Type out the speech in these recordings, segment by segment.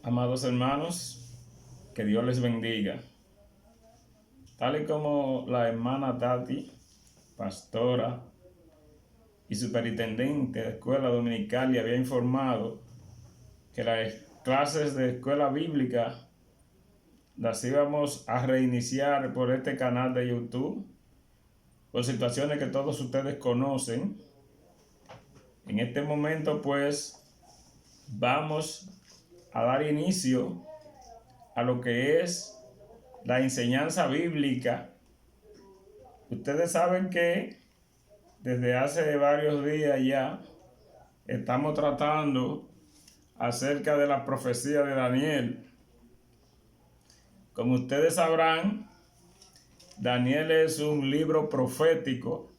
Amados hermanos, que Dios les bendiga. Tal y como la hermana Tati, pastora y superintendente de escuela dominical, le había informado que las clases de escuela bíblica las íbamos a reiniciar por este canal de YouTube, por situaciones que todos ustedes conocen. En este momento, pues, vamos a dar inicio a lo que es la enseñanza bíblica. Ustedes saben que desde hace varios días ya estamos tratando acerca de la profecía de Daniel. Como ustedes sabrán, Daniel es un libro profético.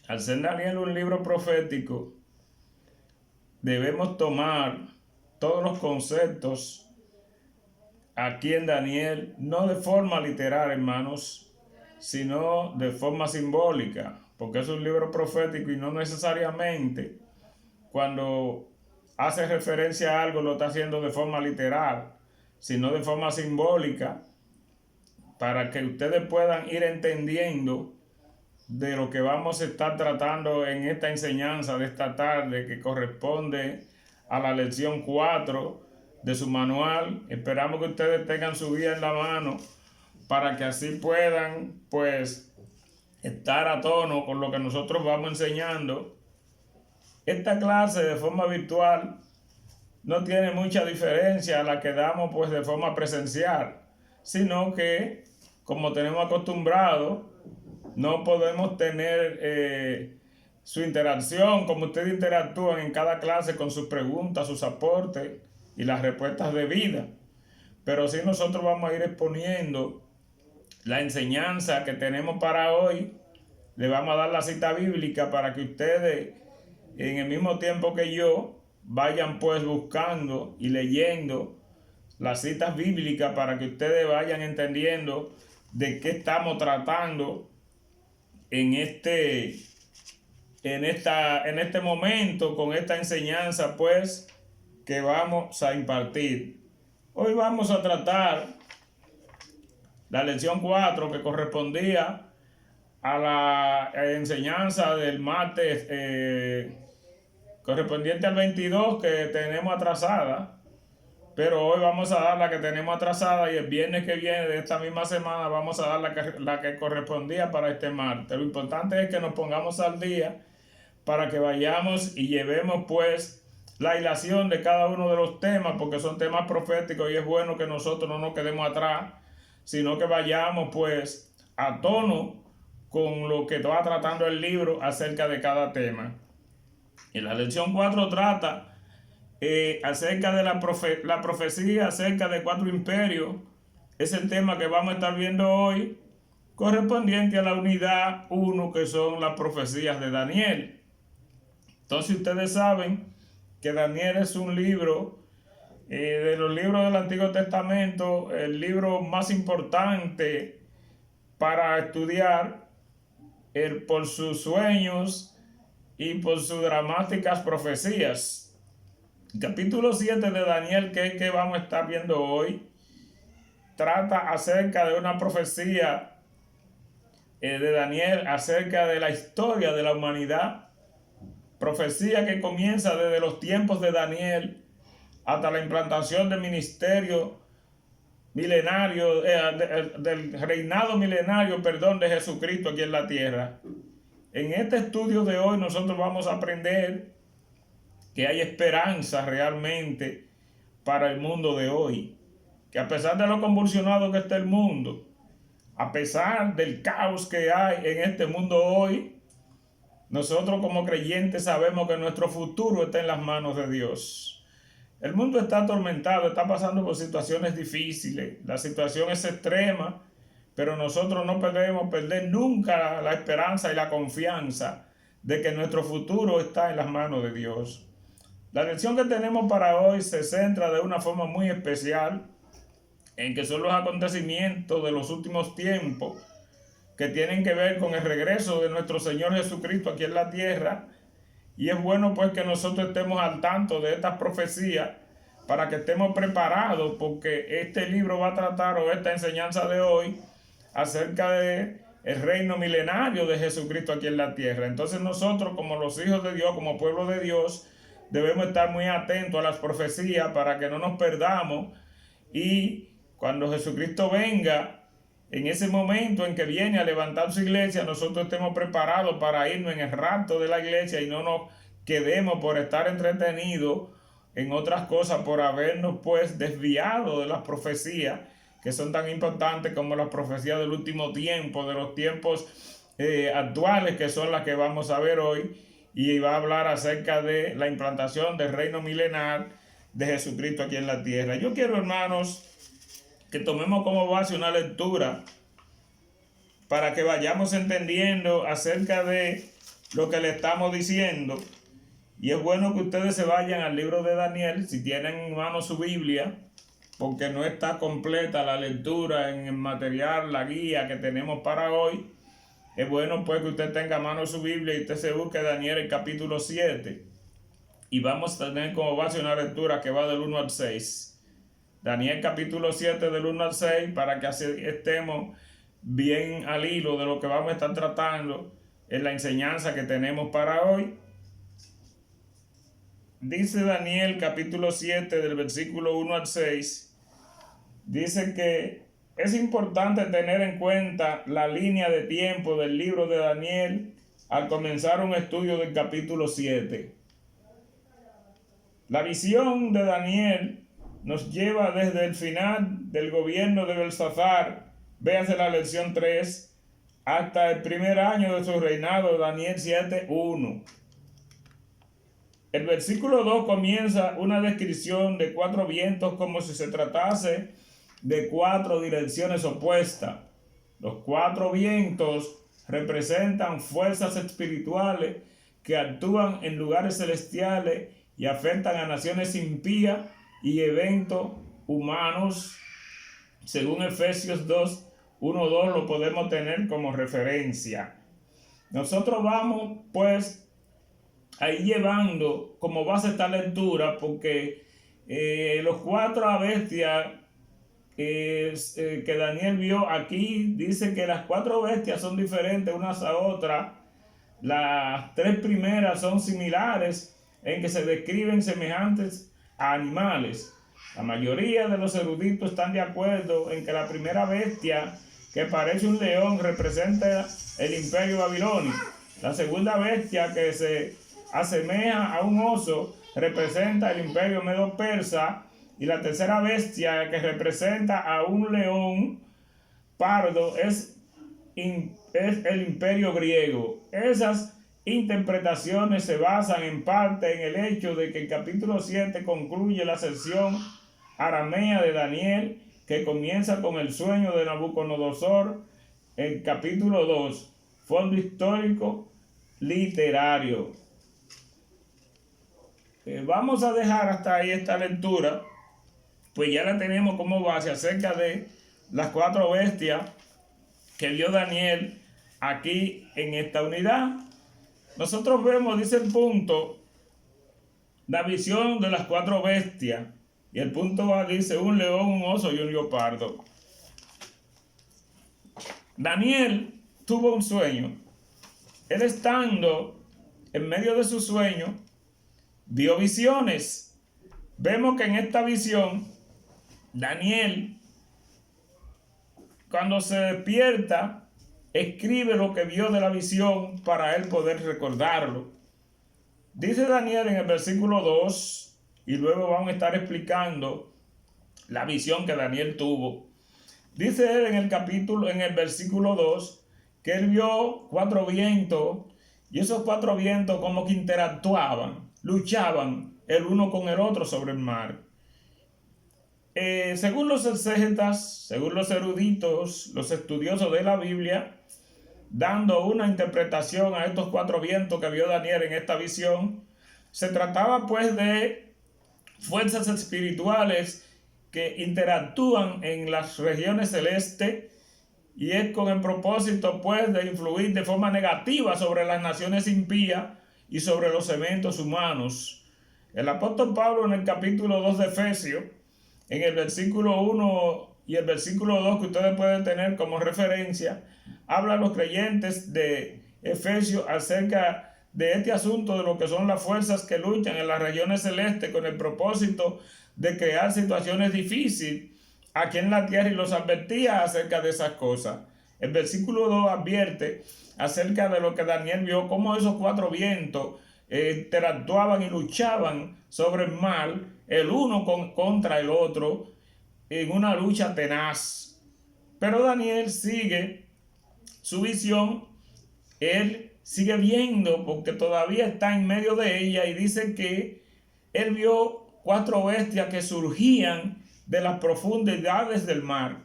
Al ser Daniel un libro profético, debemos tomar todos los conceptos aquí en Daniel, no de forma literal, hermanos, sino de forma simbólica, porque es un libro profético y no necesariamente cuando hace referencia a algo lo está haciendo de forma literal, sino de forma simbólica, para que ustedes puedan ir entendiendo de lo que vamos a estar tratando en esta enseñanza de esta tarde, que corresponde a la lección 4 de su manual. Esperamos que ustedes tengan su guía en la mano para que así puedan, pues, estar a tono con lo que nosotros vamos enseñando. Esta clase de forma virtual no tiene mucha diferencia a la que damos, pues, de forma presencial, sino que, como tenemos acostumbrado, no podemos tener su interacción, como ustedes interactúan en cada clase con sus preguntas, sus aportes y las respuestas debidas. Pero sí nosotros vamos a ir exponiendo la enseñanza que tenemos para hoy. Le vamos a dar la cita bíblica para que ustedes, en el mismo tiempo que yo, vayan pues buscando y leyendo las citas bíblicas para que ustedes vayan entendiendo de qué estamos tratando en este momento, con esta enseñanza pues que vamos a impartir. Hoy vamos a tratar la lección 4, que correspondía a la enseñanza del martes correspondiente al 22, que tenemos atrasada, pero hoy vamos a dar la que tenemos atrasada, y el viernes que viene de esta misma semana vamos a dar la que correspondía para este martes. Lo importante es que nos pongamos al día para que vayamos y llevemos pues la hilación de cada uno de los temas, porque son temas proféticos y es bueno que nosotros no nos quedemos atrás, sino que vayamos pues a tono con lo que va tratando el libro acerca de cada tema. En la lección 4 trata acerca de la profecía acerca de 4 imperios. Es el tema que vamos a estar viendo hoy, correspondiente a la unidad 1, que son las profecías de Daniel. Entonces ustedes saben que Daniel es un libro de los libros del Antiguo Testamento, el libro más importante para estudiar por sus sueños y por sus dramáticas profecías. El capítulo 7 de Daniel, que vamos a estar viendo hoy, trata acerca de una profecía de Daniel acerca de la historia de la humanidad. Profecía que comienza desde los tiempos de Daniel hasta la implantación del ministerio milenario, del reinado milenario, de Jesucristo aquí en la tierra. En este estudio de hoy nosotros vamos a aprender que hay esperanza realmente para el mundo de hoy. Que a pesar de lo convulsionado que está el mundo, a pesar del caos que hay en este mundo hoy, nosotros como creyentes sabemos que nuestro futuro está en las manos de Dios. El mundo está atormentado, está pasando por situaciones difíciles, la situación es extrema, pero nosotros no podemos perder nunca la esperanza y la confianza de que nuestro futuro está en las manos de Dios. La lección que tenemos para hoy se centra de una forma muy especial en que son los acontecimientos de los últimos tiempos, que tienen que ver con el regreso de nuestro Señor Jesucristo aquí en la tierra. Y es bueno pues que nosotros estemos al tanto de estas profecías para que estemos preparados, porque este libro va a tratar, o esta enseñanza de hoy, acerca de el reino milenario de Jesucristo aquí en la tierra. Entonces nosotros, como los hijos de Dios, como pueblo de Dios, debemos estar muy atentos a las profecías para que no nos perdamos, y cuando Jesucristo venga, en ese momento en que viene a levantar su iglesia, nosotros estemos preparados para irnos en el rapto de la iglesia y no nos quedemos por estar entretenidos en otras cosas, por habernos pues desviado de las profecías que son tan importantes como las profecías del último tiempo, de los tiempos actuales, que son las que vamos a ver hoy, y va a hablar acerca de la implantación del reino milenar de Jesucristo aquí en la tierra. Yo quiero, hermanos, que tomemos como base una lectura para que vayamos entendiendo acerca de lo que le estamos diciendo. Y es bueno que ustedes se vayan al libro de Daniel, si tienen en mano su Biblia, porque no está completa la lectura en el material, la guía que tenemos para hoy. Es bueno pues que usted tenga a mano su Biblia y usted se busque Daniel el capítulo 7. Y vamos a tener como base una lectura que va del 1 al 6. Daniel capítulo 7 del 1 al 6, para que así estemos bien al hilo de lo que vamos a estar tratando en la enseñanza que tenemos para hoy. Dice Daniel capítulo 7 del versículo 1 al 6, dice que es importante tener en cuenta la línea de tiempo del libro de Daniel al comenzar un estudio del capítulo 7. La visión de Daniel nos lleva desde el final del gobierno de Belsasar, véase la lección 3, hasta el primer año de su reinado, Daniel 7:1. El versículo 2 comienza una descripción de 4 vientos como si se tratase de 4 direcciones opuestas. Los 4 vientos representan fuerzas espirituales que actúan en lugares celestiales y afectan a naciones impías y eventos humanos. Según Efesios 2:1-2 lo podemos tener como referencia. Nosotros vamos pues ahí llevando como base esta lectura, porque los 4 bestias que Daniel vio aquí, dice que las 4 bestias son diferentes unas a otras. Las 3 primeras son similares en que se describen semejantes a animales. La mayoría de los eruditos están de acuerdo en que la primera bestia, que parece un león, representa el imperio babilónico. La segunda bestia, que se asemeja a un oso, representa el imperio medo-persa, y la tercera bestia, que representa a un león pardo, es el imperio griego. Esas interpretaciones se basan en parte en el hecho de que el capítulo 7 concluye la sección aramea de Daniel, que comienza con el sueño de Nabucodonosor. El capítulo 2, fondo histórico literario. Vamos a dejar hasta ahí esta lectura, pues ya la tenemos como base acerca de las 4 bestias que vio Daniel aquí en esta unidad. Nosotros vemos, dice el punto, la visión de las 4 bestias, y el punto A dice un león, un oso y un leopardo. Daniel tuvo un sueño. Él, estando en medio de su sueño, vio visiones. Vemos que en esta visión, Daniel, cuando se despierta, escribe lo que vio de la visión para él poder recordarlo. Dice Daniel en el versículo 2, y luego vamos a estar explicando la visión que Daniel tuvo. Dice él en el versículo 2, que él vio 4 vientos, y esos 4 vientos como que interactuaban, luchaban el uno con el otro sobre el mar. Según los exégetas, según los eruditos, los estudiosos de la Biblia, dando una interpretación a estos 4 vientos que vio Daniel en esta visión, se trataba pues de fuerzas espirituales que interactúan en las regiones celestes, y es con el propósito pues de influir de forma negativa sobre las naciones impías y sobre los eventos humanos. El apóstol Pablo en el capítulo 2 de Efesios, en el versículo 1 y el versículo 2 que ustedes pueden tener como referencia, habla a los creyentes de Efesios acerca de este asunto de lo que son las fuerzas que luchan en las regiones celestes con el propósito de crear situaciones difíciles aquí en la tierra, y los advertía acerca de esas cosas. El versículo 2 advierte acerca de lo que Daniel vio, cómo esos cuatro vientos interactuaban y luchaban sobre el mal, el uno contra el otro, en una lucha tenaz. Pero Daniel sigue su visión, él sigue viendo, porque todavía está en medio de ella, y dice que él vio cuatro bestias que surgían de las profundidades del mar.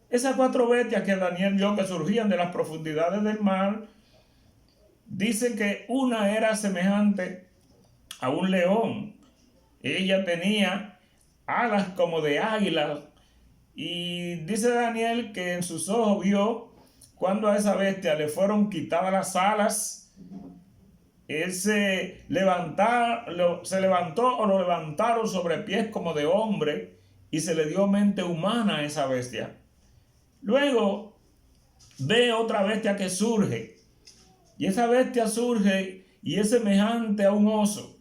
Esas cuatro bestias que Daniel vio que surgían de las profundidades del mar, dice que una era semejante a un león. Ella tenía alas como de águila, y dice Daniel que en sus ojos vio cuando a esa bestia le fueron quitadas las alas. Él se levantó o lo levantaron sobre pies como de hombre, y se le dio mente humana a esa bestia. Luego ve otra bestia que surge, y esa bestia surge y es semejante a un oso.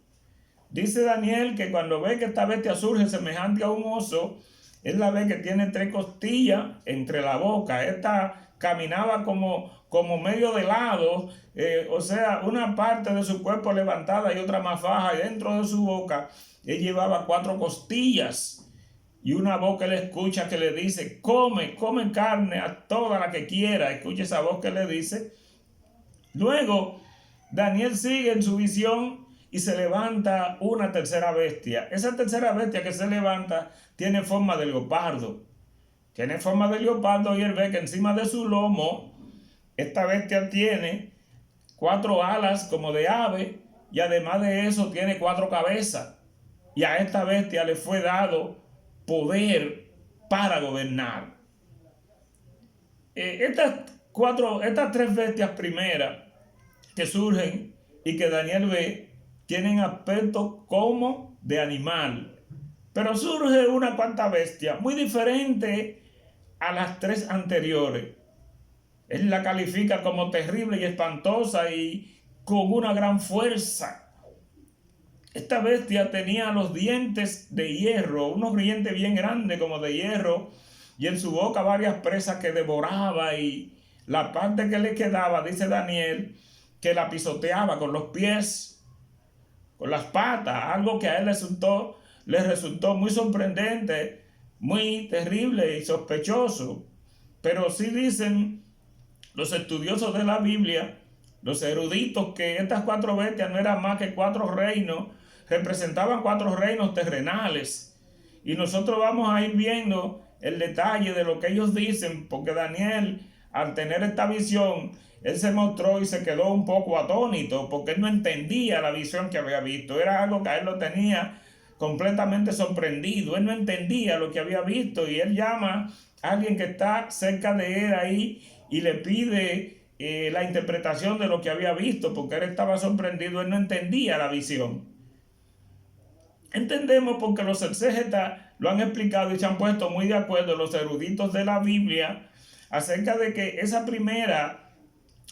Dice Daniel que cuando ve que esta bestia surge semejante a un oso, él la ve que tiene tres costillas entre la boca. Esta caminaba como medio de lado, o sea, una parte de su cuerpo levantada y otra más baja, y dentro de su boca él llevaba cuatro costillas y una voz que le escucha que le dice: come carne a toda la que quiera. Escucha esa voz que le dice. Luego Daniel sigue en su visión y se levanta una tercera bestia. Esa tercera bestia que se levanta tiene forma de leopardo. Tiene forma de leopardo, y él ve que encima de su lomo esta bestia tiene cuatro alas como de ave, y además de eso tiene cuatro cabezas. Y a esta bestia le fue dado poder para gobernar. Estas tres bestias primeras que surgen y que Daniel ve tienen aspecto como de animal, pero surge una cuarta bestia muy diferente a las tres anteriores. Él la califica como terrible y espantosa y con una gran fuerza. Esta bestia tenía los dientes de hierro, unos dientes bien grandes como de hierro, y en su boca varias presas que devoraba, y la parte que le quedaba, dice Daniel, que la pisoteaba con los pies, con las patas, algo que a él le resultó muy sorprendente, muy terrible y sospechoso. Pero sí dicen los estudiosos de la Biblia, los eruditos, que estas cuatro bestias no eran más que cuatro reinos, representaban cuatro reinos terrenales. Y nosotros vamos a ir viendo el detalle de lo que ellos dicen, porque Daniel, al tener esta visión, él se mostró y se quedó un poco atónito, porque él no entendía la visión que había visto. Era algo que a él lo tenía completamente sorprendido. Él no entendía lo que había visto, y él llama a alguien que está cerca de él ahí y le pide la interpretación de lo que había visto, porque él estaba sorprendido. Él no entendía la visión. Entendemos porque los exégetas lo han explicado y se han puesto muy de acuerdo, los eruditos de la Biblia, acerca de que esa primera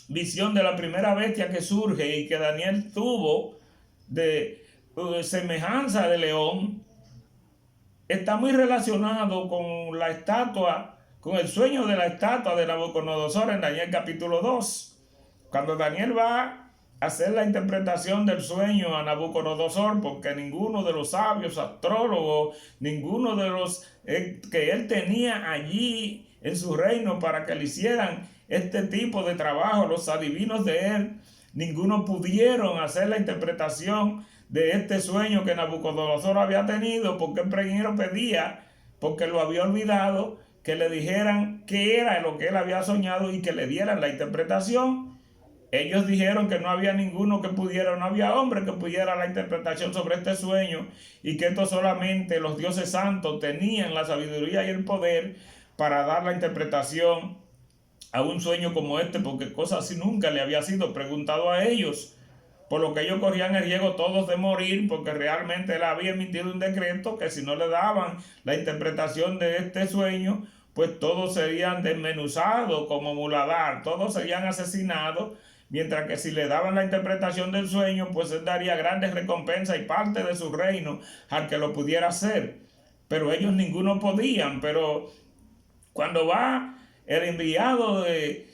visión de la primera bestia que surge y que Daniel tuvo de semejanza de león, está muy relacionado con la estatua, con el sueño de la estatua de Nabucodonosor en Daniel capítulo 2. Cuando Daniel va a hacer la interpretación del sueño a Nabucodonosor, porque ninguno de los sabios astrólogos, ninguno de los que él tenía allí en su reino para que le hicieran este tipo de trabajo, los adivinos de él, ninguno pudieron hacer la interpretación de este sueño que Nabucodonosor había tenido, porque el primero pedía, porque lo había olvidado, que le dijeran qué era lo que él había soñado y que le dieran la interpretación. Ellos dijeron que no había ninguno que pudiera, no había hombre que pudiera la interpretación sobre este sueño, y que esto solamente los dioses santos tenían la sabiduría y el poder para dar la interpretación a un sueño como este, porque cosa así nunca le había sido preguntado a ellos. por lo que ellos corrían el riesgo todos de morir, porque realmente él había emitido un decreto que si no le daban la interpretación de este sueño, pues todos serían desmenuzados como muladar, todos serían asesinados, mientras que si le daban la interpretación del sueño, pues él daría grandes recompensas y parte de su reino al que lo pudiera hacer. Pero ellos ninguno podían, pero cuando va el enviado de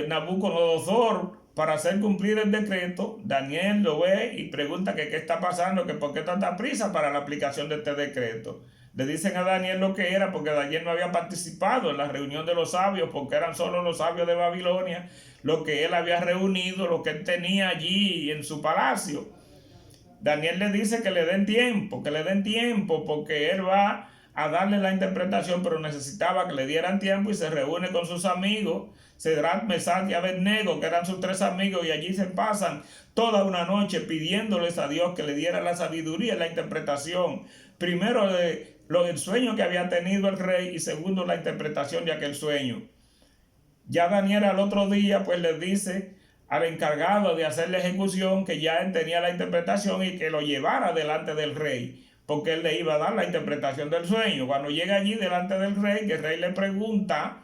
Nabucodonosor para hacer cumplir el decreto, Daniel lo ve y pregunta que qué está pasando, que por qué tanta prisa para la aplicación de este decreto. Le dicen a Daniel lo que era, porque Daniel no había participado en la reunión de los sabios, porque eran solo los sabios de Babilonia, lo que él había reunido, lo que él tenía allí en su palacio. Daniel le dice que le den tiempo, porque él va a darle la interpretación, pero necesitaba que le dieran tiempo y se reúne con sus amigos, Cedrac, Mesach y Abednego, que eran sus tres amigos, y allí se pasan toda una noche pidiéndoles a Dios que le diera la sabiduría y la interpretación, primero del sueño que había tenido el rey y segundo la interpretación de aquel sueño. Ya Daniel al otro día pues le dice al encargado de hacer la ejecución que ya él tenía la interpretación y que lo llevara delante del rey, porque él le iba a dar la interpretación del sueño. Cuando llega allí delante del rey, que el rey le pregunta,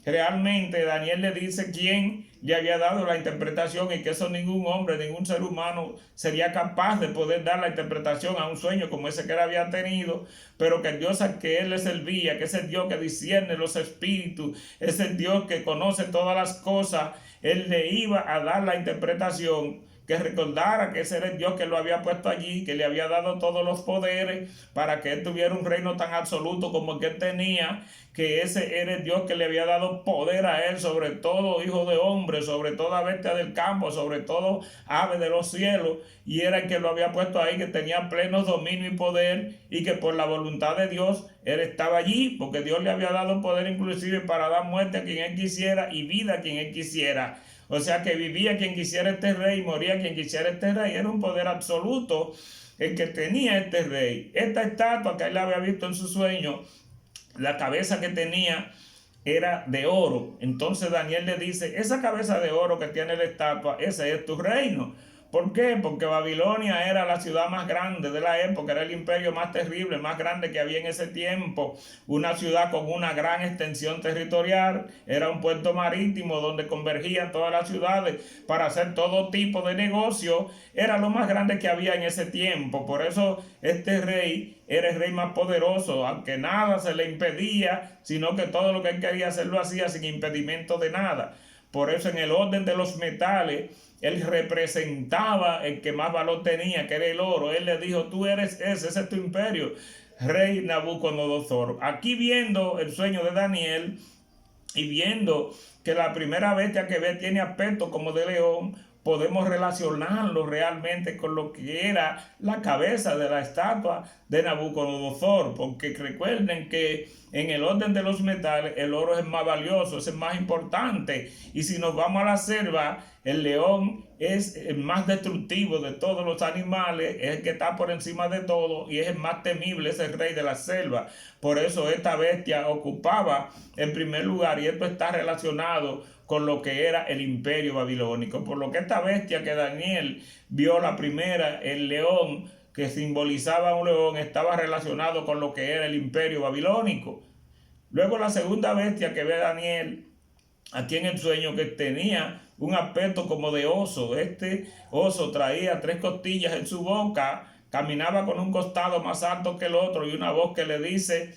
realmente Daniel le dice quién le había dado la interpretación y que eso ningún hombre, ningún ser humano sería capaz de poder dar la interpretación a un sueño como ese que él había tenido, pero que el Dios al que él le servía, que es el Dios que discierne los espíritus, es el Dios que conoce todas las cosas, él le iba a dar la interpretación, que recordara que ese era el Dios que lo había puesto allí, que le había dado todos los poderes para que él tuviera un reino tan absoluto como el que él tenía, que ese era el Dios que le había dado poder a él sobre todo hijo de hombre, sobre toda bestia del campo, sobre todo ave de los cielos, y era el que lo había puesto ahí, que tenía pleno dominio y poder, y que por la voluntad de Dios él estaba allí, porque Dios le había dado poder inclusive para dar muerte a quien él quisiera y vida a quien él quisiera. O sea que vivía quien quisiera este rey, moría quien quisiera este rey. Era un poder absoluto el que tenía este rey. Esta estatua que él había visto en su sueño, la cabeza que tenía era de oro. Entonces Daniel le dice, esa cabeza de oro que tiene la estatua, ese es tu reino. ¿Por qué? Porque Babilonia era la ciudad más grande de la época, era el imperio más terrible, más grande que había en ese tiempo, una ciudad con una gran extensión territorial, era un puerto marítimo donde convergían todas las ciudades para hacer todo tipo de negocio, era lo más grande que había en ese tiempo. Por eso este rey era el rey más poderoso, aunque nada se le impedía, sino que todo lo que él quería hacer lo hacía sin impedimento de nada. Por eso en el orden de los metales, él representaba el que más valor tenía, que era el oro. Él le dijo, tú eres ese es tu imperio, rey Nabucodonosor. Aquí viendo el sueño de Daniel y viendo que la primera bestia que ve tiene aspecto como de león, podemos relacionarlo realmente con lo que era la cabeza de la estatua de Nabucodonosor, porque recuerden que en el orden de los metales el oro es más valioso, es el más importante, y si nos vamos a la selva, el león es el más destructivo de todos los animales, es el que está por encima de todo y es el más temible, es el rey de la selva. Por eso esta bestia ocupaba el primer lugar, y esto está relacionado con lo que era el imperio babilónico. Por lo que esta bestia que Daniel vio la primera, el león, que simbolizaba un león, estaba relacionado con lo que era el imperio babilónico. Luego la segunda bestia que ve Daniel aquí en el sueño, que tenía un aspecto como de oso. Este oso traía 3 costillas en su boca, caminaba con un costado más alto que el otro y una voz que le dice,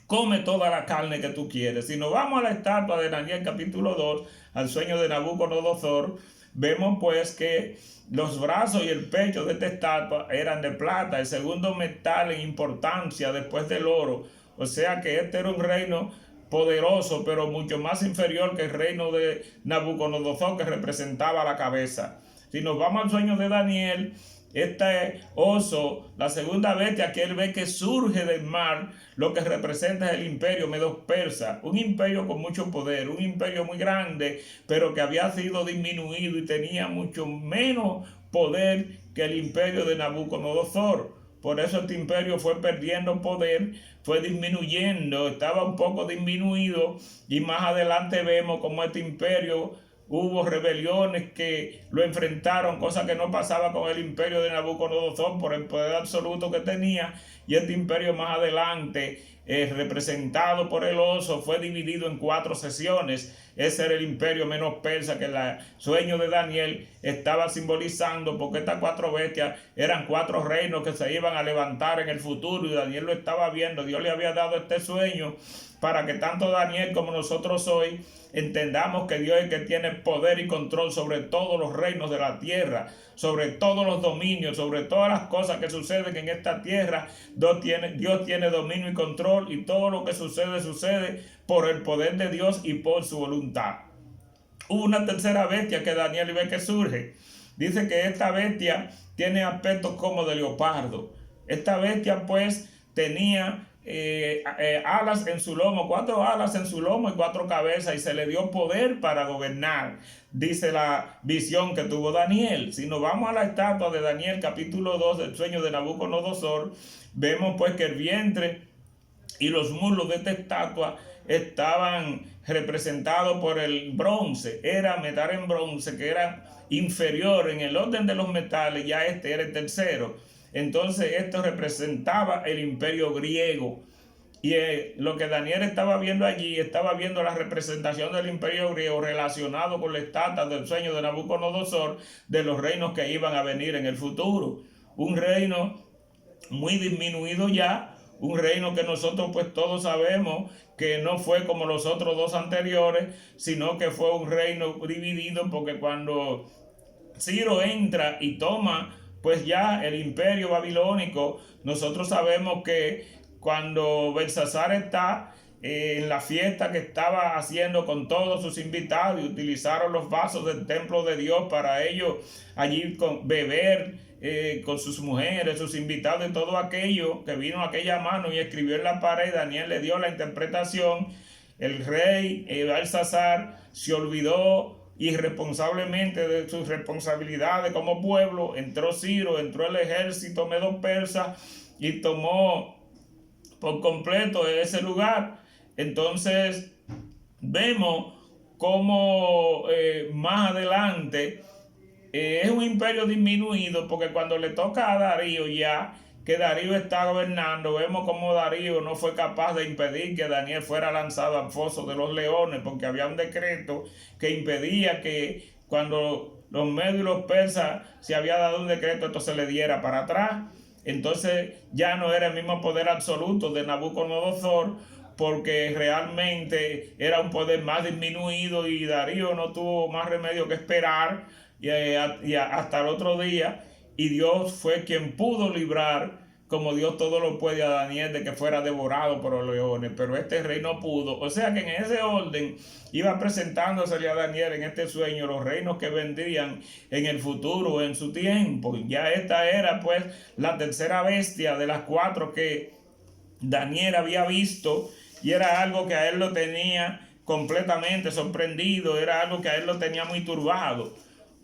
come toda la carne que tú quieres. Si nos vamos a la estatua de Daniel capítulo 2, al sueño de Nabucodonosor, vemos pues que los brazos y el pecho de esta estatua eran de plata, el segundo metal en importancia después del oro. O sea que este era un reino poderoso, pero mucho más inferior que el reino de Nabucodonosor, que representaba la cabeza. Si nos vamos al sueño de Daniel, este oso, la segunda bestia que él ve que surge del mar, lo que representa es el imperio medo-persa, un imperio con mucho poder, un imperio muy grande, pero que había sido disminuido y tenía mucho menos poder que el imperio de Nabucodonosor. Por eso este imperio fue perdiendo poder, fue disminuyendo, estaba un poco disminuido, y más adelante vemos como este imperio hubo rebeliones que lo enfrentaron, cosa que no pasaba con el imperio de Nabucodonosor por el poder absoluto que tenía, y este imperio más adelante, representado por el oso, fue dividido en 4 sesiones. Ese era el imperio menos persa que el sueño de Daniel estaba simbolizando, porque estas 4 bestias eran 4 reinos que se iban a levantar en el futuro, y Daniel lo estaba viendo. Dios le había dado este sueño para que tanto Daniel como nosotros hoy entendamos que Dios es el que tiene poder y control sobre todos los reinos de la tierra, sobre todos los dominios, sobre todas las cosas que suceden en esta tierra. Dios tiene dominio y control, y todo lo que sucede, sucede por el poder de Dios y por su voluntad. Hubo una tercera bestia que Daniel ve que surge. Dice que esta bestia tiene aspectos como de leopardo. Esta bestia pues tenía alas en su lomo, 4 alas en su lomo y 4 cabezas, y se le dio poder para gobernar, dice la visión que tuvo Daniel. Si nos vamos a la estatua de Daniel, capítulo 2 del sueño de Nabucodonosor, vemos pues que el vientre y los muslos de esta estatua estaban representados por el bronce. Era metal en bronce, que era inferior en el orden de los metales, ya este era el tercero. Entonces esto representaba el imperio griego, y lo que Daniel estaba viendo allí, estaba viendo la representación del imperio griego relacionado con la estatua del sueño de Nabucodonosor, de los reinos que iban a venir en el futuro. Un reino muy disminuido ya, un reino que nosotros pues todos sabemos que no fue como los otros 2 anteriores, sino que fue un reino dividido, porque cuando Ciro entra y toma pues ya el imperio babilónico, nosotros sabemos que cuando Belsasar está en la fiesta que estaba haciendo con todos sus invitados, y utilizaron los vasos del templo de Dios para ellos allí beber con sus mujeres, sus invitados, y todo aquello que vino a aquella mano y escribió en la pared. Daniel le dio la interpretación. El rey Belsasar se olvidó irresponsablemente de sus responsabilidades como pueblo. Entró Ciro, entró el ejército medo-persa y tomó por completo ese lugar. Entonces vemos cómo más adelante es un imperio disminuido, porque cuando le toca a Darío, ya que Darío está gobernando, vemos como Darío no fue capaz de impedir que Daniel fuera lanzado al foso de los leones, porque había un decreto que impedía que cuando los medios y los persas se había dado un decreto, esto se le diera para atrás. Entonces ya no era el mismo poder absoluto de Nabucodonosor, porque realmente era un poder más disminuido, y Darío no tuvo más remedio que esperar y hasta el otro día, y Dios fue quien pudo librar, como Dios todo lo puede, a Daniel de que fuera devorado por los leones, pero este rey no pudo. O sea que en ese orden iba presentándosele a Daniel en este sueño los reinos que vendrían en el futuro, en su tiempo. Ya esta era pues la tercera bestia de las 4 que Daniel había visto, y era algo que a él lo tenía completamente sorprendido, era algo que a él lo tenía muy turbado,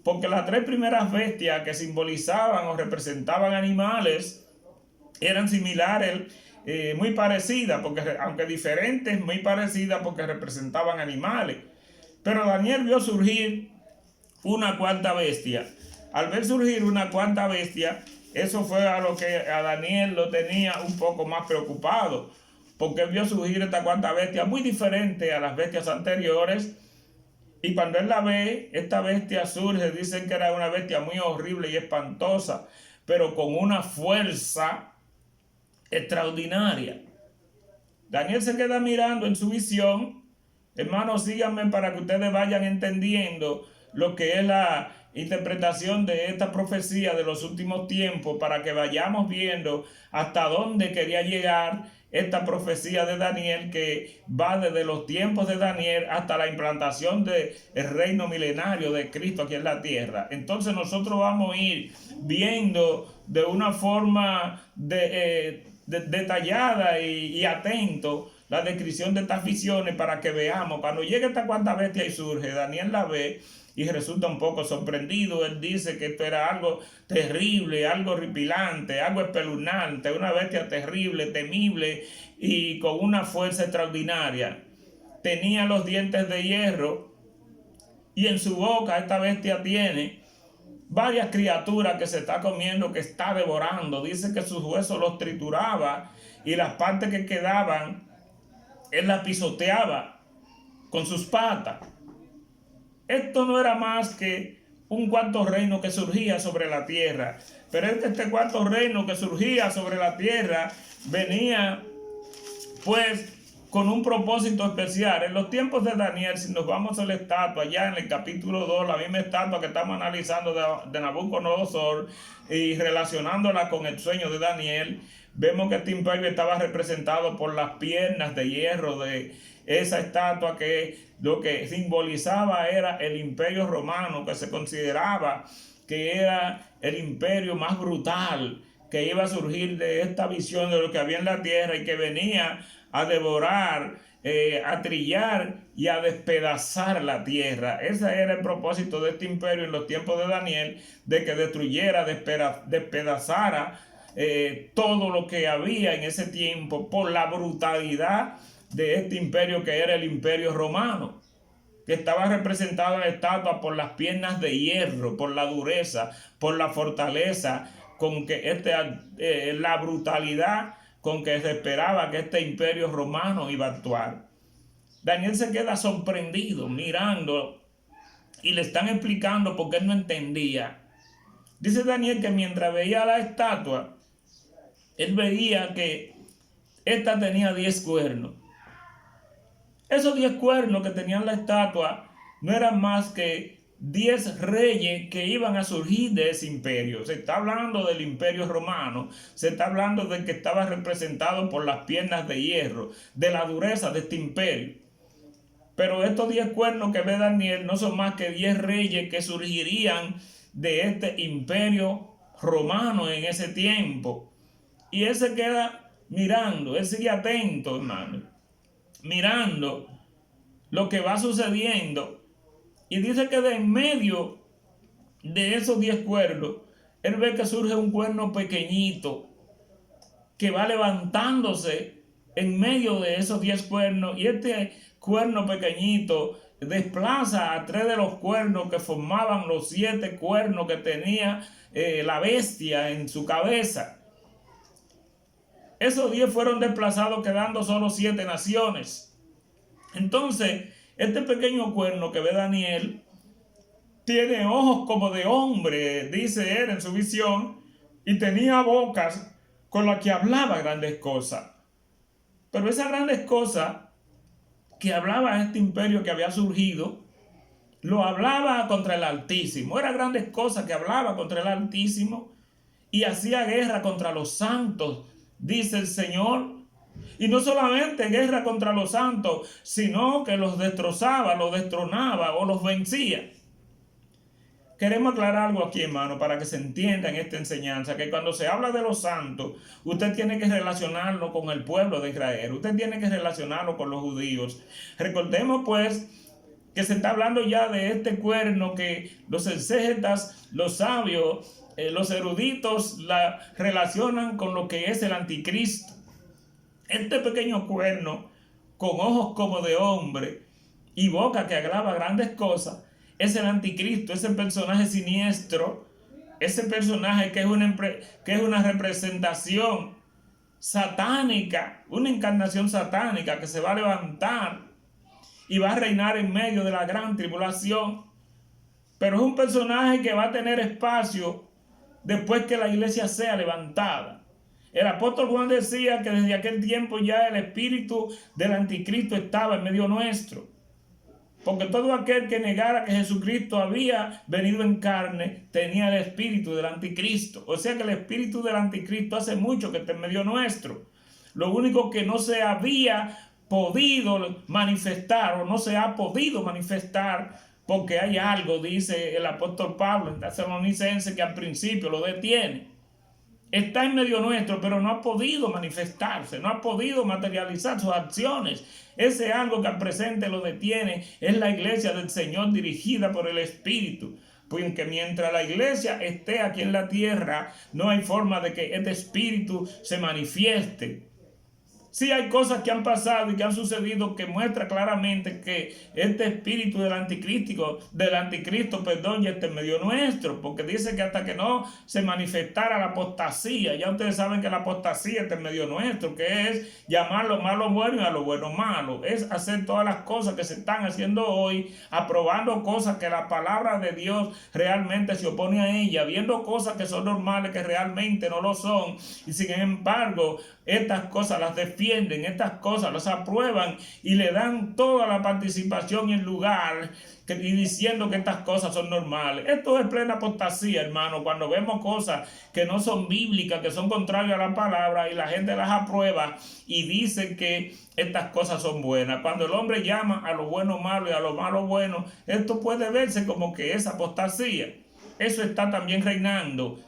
porque las 3 primeras bestias que simbolizaban o representaban animales eran similares, muy parecidas, porque aunque diferentes, muy parecidas, porque representaban animales. Pero Daniel vio surgir una 4ª bestia. Al ver surgir una 4ª bestia, eso fue a lo que a Daniel lo tenía un poco más preocupado, porque vio surgir esta 4ª bestia muy diferente a las bestias anteriores. Y cuando él la ve, esta bestia surge, dicen que era una bestia muy horrible y espantosa, pero con una fuerza extraordinaria. Daniel se queda mirando en su visión. Hermanos, síganme para que ustedes vayan entendiendo lo que es la interpretación de esta profecía de los últimos tiempos, para que vayamos viendo hasta dónde quería llegar esta profecía de Daniel, que va desde los tiempos de Daniel hasta la implantación del reino milenario de Cristo aquí en la tierra. Entonces nosotros vamos a ir viendo de una forma detallada y atento la descripción de estas visiones, para que veamos. Cuando llega esta 4ª bestia y surge, Daniel la ve y resulta un poco sorprendido. Él dice que esto era algo terrible, algo horripilante, algo espeluznante, una bestia terrible, temible y con una fuerza extraordinaria. Tenía los dientes de hierro y en su boca esta bestia tiene varias criaturas que se está comiendo, que está devorando. Dice que sus huesos los trituraba y las partes que quedaban, él las pisoteaba con sus patas. Esto no era más que un cuarto reino que surgía sobre la tierra. Pero este cuarto reino que surgía sobre la tierra venía pues con un propósito especial. En los tiempos de Daniel, si nos vamos a la estatua, allá en el capítulo 2, la misma estatua que estamos analizando de Nabucodonosor y relacionándola con el sueño de Daniel, vemos que este imperio estaba representado por las piernas de hierro de esa estatua, que lo que simbolizaba era el imperio romano, que se consideraba que era el imperio más brutal que iba a surgir de esta visión de lo que había en la tierra y que venía a devorar, a trillar y a despedazar la tierra. Ese era el propósito de este imperio en los tiempos de Daniel, de que destruyera, despedazara todo lo que había en ese tiempo por la brutalidad de este imperio que era el imperio romano, que estaba representado en la estatua por las piernas de hierro, por la dureza, por la fortaleza, con que la brutalidad con que se esperaba que este imperio romano iba a actuar. Daniel se queda sorprendido mirando y le están explicando porque él no entendía. Dice Daniel que mientras veía la estatua, él veía que esta tenía 10 cuernos. Esos 10 cuernos que tenían la estatua no eran más que 10 reyes que iban a surgir de ese imperio. Se está hablando del imperio romano, se está hablando de que estaba representado por las piernas de hierro, de la dureza de este imperio. Pero estos 10 cuernos que ve Daniel no son más que 10 reyes que surgirían de este imperio romano en ese tiempo. Y él se queda mirando, él sigue atento, hermano, mirando lo que va sucediendo. Y dice que de en medio de esos 10 cuernos, él ve que surge un cuerno pequeñito que va levantándose en medio de esos 10 cuernos. Y este cuerno pequeñito desplaza a 3 de los cuernos que formaban los 7 cuernos que tenía la bestia en su cabeza. Esos 10 fueron desplazados, quedando solo 7 naciones. Entonces, este pequeño cuerno que ve Daniel tiene ojos como de hombre, dice él en su visión, y tenía bocas con las que hablaba grandes cosas. Pero esas grandes cosas que hablaba este imperio que había surgido, lo hablaba contra el Altísimo. Eran grandes cosas que hablaba contra el Altísimo y hacía guerra contra los santos, dice el Señor. Y no solamente guerra contra los santos, sino que los destrozaba, los destronaba o los vencía. Queremos aclarar algo aquí, hermano, para que se entienda en esta enseñanza, que cuando se habla de los santos, usted tiene que relacionarlo con el pueblo de Israel, usted tiene que relacionarlo con los judíos. Recordemos pues que se está hablando ya de este cuerno que los exégetas, los sabios, los eruditos la relacionan con lo que es el anticristo. Este pequeño cuerno, con ojos como de hombre y boca que hablaba grandes cosas, es el anticristo, ese personaje siniestro, ese personaje que es una representación satánica, una encarnación satánica que se va a levantar y va a reinar en medio de la gran tribulación. Pero es un personaje que va a tener espacio después que la iglesia sea levantada. El apóstol Juan decía que desde aquel tiempo ya el espíritu del anticristo estaba en medio nuestro. Porque todo aquel que negara que Jesucristo había venido en carne tenía el espíritu del anticristo. O sea que el espíritu del anticristo hace mucho que está en medio nuestro. Lo único que no se había podido manifestar o no se ha podido manifestar porque hay algo, dice el apóstol Pablo en Tesalonicenses, que al principio lo detiene. Está en medio nuestro, pero no ha podido manifestarse, no ha podido materializar sus acciones. Ese algo que al presente lo detiene es la iglesia del Señor dirigida por el Espíritu. Porque mientras la iglesia esté aquí en la tierra, no hay forma de que este Espíritu se manifieste. Sí hay cosas que han pasado y que han sucedido que muestra claramente que este espíritu del anticristo, perdón, ya está en medio nuestro, porque dice que hasta que no se manifestara la apostasía, ya ustedes saben que la apostasía está en medio nuestro, que es llamar lo malo bueno y a lo bueno malo, es hacer todas las cosas que se están haciendo hoy, aprobando cosas que la palabra de Dios realmente se opone a ella, viendo cosas que son normales que realmente no lo son, y sin embargo estas cosas las defienden, estas cosas las aprueban y le dan toda la participación y el lugar y diciendo que estas cosas son normales. Esto es plena apostasía, hermano, cuando vemos cosas que no son bíblicas, que son contrarias a la palabra y la gente las aprueba y dice que estas cosas son buenas. Cuando el hombre llama a lo bueno malo y a lo malo bueno, esto puede verse como que es apostasía. Eso está también reinando.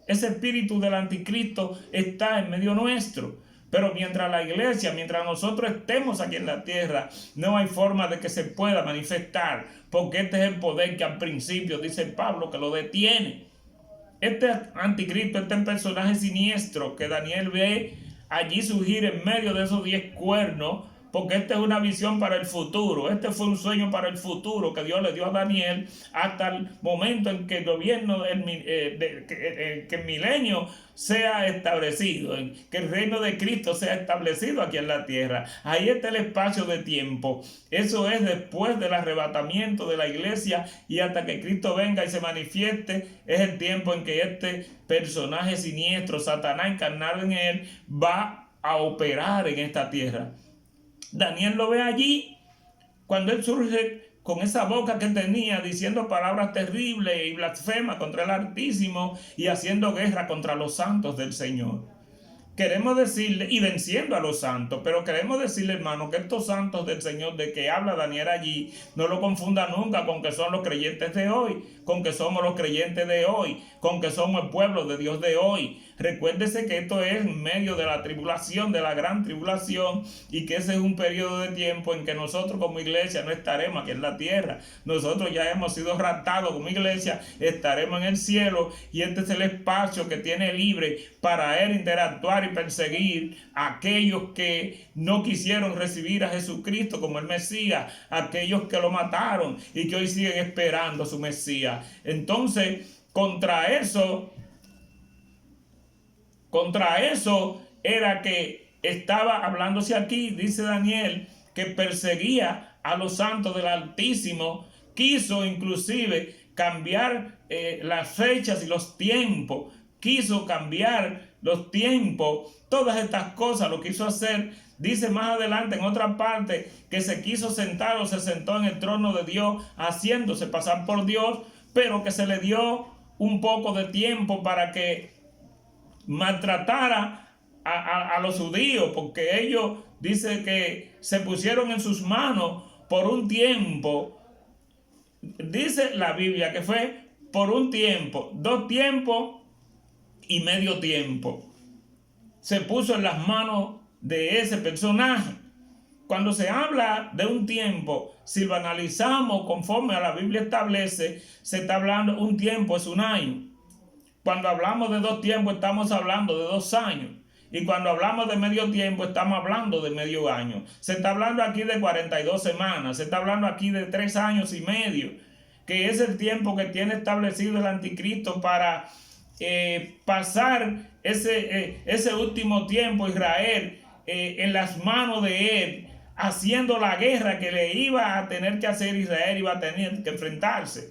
Ese espíritu del anticristo está en medio nuestro. Pero mientras la iglesia, mientras nosotros estemos aquí en la tierra, no hay forma de que se pueda manifestar, porque este es el poder que al principio dice Pablo que lo detiene. Este anticristo, este personaje siniestro que Daniel ve allí surgir en medio de esos 10 cuernos, porque esta es una visión para el futuro, este fue un sueño para el futuro que Dios le dio a Daniel hasta el momento en que el gobierno, que el milenio sea establecido, que el reino de Cristo sea establecido aquí en la tierra. Ahí está el espacio de tiempo. Eso es después del arrebatamiento de la iglesia y hasta que Cristo venga y se manifieste, es el tiempo en que este personaje siniestro, Satanás encarnado en él, va a operar en esta tierra. Daniel lo ve allí cuando él surge con esa boca que tenía diciendo palabras terribles y blasfemas contra el Altísimo y haciendo guerra contra los santos del Señor. Queremos decirle, y venciendo a los santos, pero queremos decirle, hermano, que estos santos del Señor de que habla Daniel allí, no lo confunda nunca con que son los creyentes de hoy, con que somos los creyentes de hoy, con que somos el pueblo de Dios de hoy. Recuérdese que esto es en medio de la tribulación, de la gran tribulación, y que ese es un periodo de tiempo en que nosotros como iglesia no estaremos aquí en la tierra. Nosotros ya hemos sido raptados como iglesia, estaremos en el cielo, y este es el espacio que tiene libre para él interactuar y perseguir a aquellos que no quisieron recibir a Jesucristo como el Mesías, aquellos que lo mataron y que hoy siguen esperando a su Mesías. Entonces, contra eso era que estaba hablándose aquí, dice Daniel, que perseguía a los santos del Altísimo, quiso inclusive cambiar las fechas y los tiempos, quiso cambiar los tiempos, todas estas cosas lo quiso hacer. Dice más adelante en otra parte que se quiso sentar o se sentó en el trono de Dios haciéndose pasar por Dios, pero que se le dio un poco de tiempo para que maltratara a los judíos, porque ellos dice que se pusieron en sus manos por un tiempo. Dice la Biblia que fue por un tiempo, 2 tiempos y medio tiempo. Se puso en las manos de ese personaje. Cuando se habla de un tiempo, si lo analizamos conforme a la Biblia establece, se está hablando un tiempo es un año. Cuando hablamos de 2 tiempos, estamos hablando de 2 años. Y cuando hablamos de medio tiempo, estamos hablando de medio año. Se está hablando aquí de 42 semanas. Se está hablando aquí de 3 años y medio, que es el tiempo que tiene establecido el anticristo para pasar ese último tiempo Israel en las manos de él, haciendo la guerra que le iba a tener que hacer Israel, iba a tener que enfrentarse.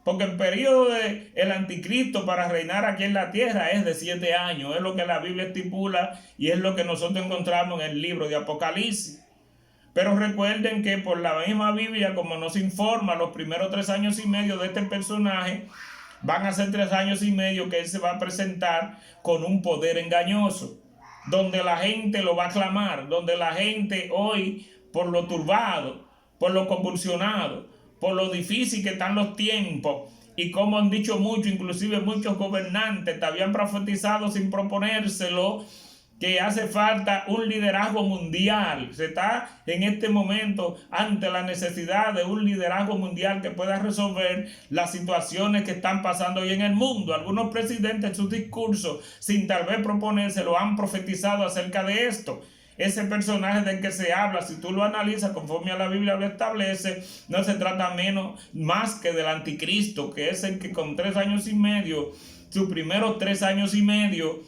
Porque el periodo del anticristo para reinar aquí en la tierra es de 7 años. Es lo que la Biblia estipula y es lo que nosotros encontramos en el libro de Apocalipsis. Pero recuerden que por la misma Biblia, como nos informa, los primeros 3 años y medio de este personaje van a ser 3 años y medio que él se va a presentar con un poder engañoso, donde la gente lo va a clamar, donde la gente hoy, por lo turbado, por lo convulsionado, por lo difícil que están los tiempos, y como han dicho muchos, inclusive muchos gobernantes te habían profetizado sin proponérselo, que hace falta un liderazgo mundial. Se está en este momento ante la necesidad de un liderazgo mundial que pueda resolver las situaciones que están pasando hoy en el mundo. Algunos presidentes en sus discursos, sin tal vez proponérselo, han profetizado acerca de esto. ese personaje del que se habla, si tú lo analizas conforme a la Biblia lo establece, no se trata más que del anticristo, que es el que con 3 años y medio, sus primeros 3 años y medio,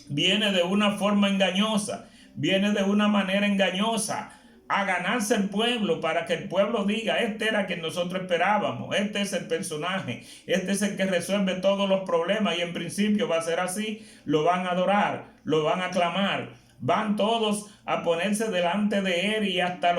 viene de una forma engañosa, viene de una manera engañosa a ganarse el pueblo, para que el pueblo diga: este era quien nosotros esperábamos, este es el personaje, este es el que resuelve todos los problemas, y en principio va a ser así. Lo van a adorar, lo van a aclamar, van todos a ponerse delante de él, y hasta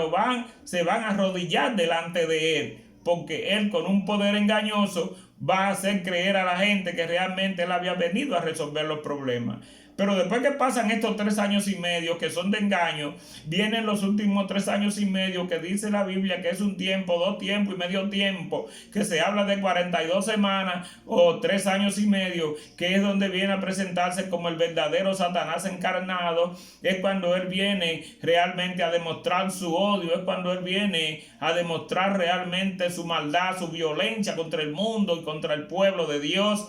se van a arrodillar delante de él, porque él, con un poder engañoso, va a hacer creer a la gente que realmente él había venido a resolver los problemas. Pero después que pasan estos 3 años y medio que son de engaño, vienen los últimos 3 años y medio, que dice la Biblia que es un tiempo, 2 tiempos y medio tiempo, que se habla de 42 semanas o 3 años y medio, que es donde viene a presentarse como el verdadero Satanás encarnado. Es cuando él viene realmente a demostrar su odio, es cuando él viene a demostrar realmente su maldad, su violencia contra el mundo y contra el pueblo de Dios.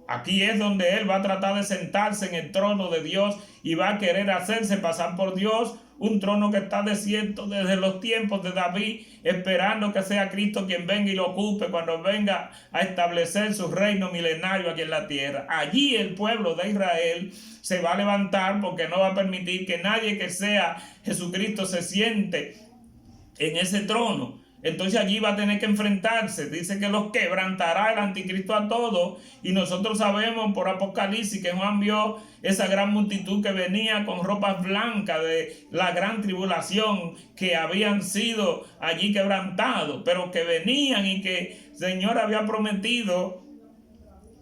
Aquí es donde él va a tratar de sentarse en el trono de Dios y va a querer hacerse pasar por Dios, un trono que está desierto desde los tiempos de David, esperando que sea Cristo quien venga y lo ocupe cuando venga a establecer su reino milenario aquí en la tierra. Allí el pueblo de Israel se va a levantar, porque no va a permitir que nadie que sea Jesucristo se siente en ese trono. Entonces allí va a tener que enfrentarse. Dice que los quebrantará el anticristo a todos. Y nosotros sabemos por Apocalipsis que Juan vio esa gran multitud que venía con ropas blancas de la gran tribulación, que habían sido allí quebrantados, pero que venían, y que el Señor había prometido